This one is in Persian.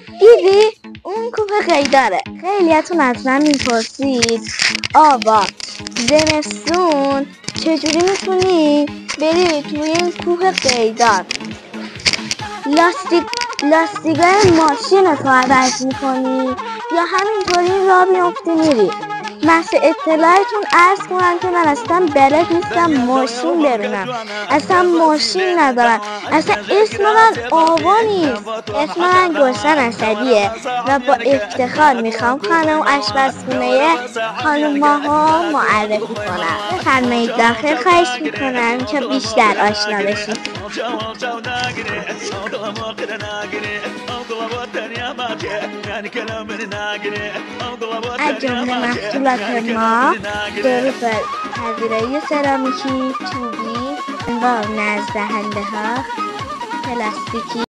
دیدی؟ اون کوه قیداره. خیلیاتون از من میپرسید آوا زمستون چجوری میتونی بری توی این کوه قیدار؟ لاستیکای ماشینتو عوض میکنی یا همینطوری راه میافتی میری؟ مثل اطلاعتون عرض کنم که من اصلا بلد نیستم ماشین برونم، اصلا ماشین ندارم، اصلا اسم من آوا نیست، اسم من گلشن اسدیه و با افتخار میخوام خانم آشپزخونه خانوماها معرفی کنم. بفرمایید داخل، خواهش میکنم که بیشتر آشنا بشید. از جمله محصولات ما ظروف پذیرایی سرامیکی، چوبی، انواع نزدهنده ها، پلاستیکی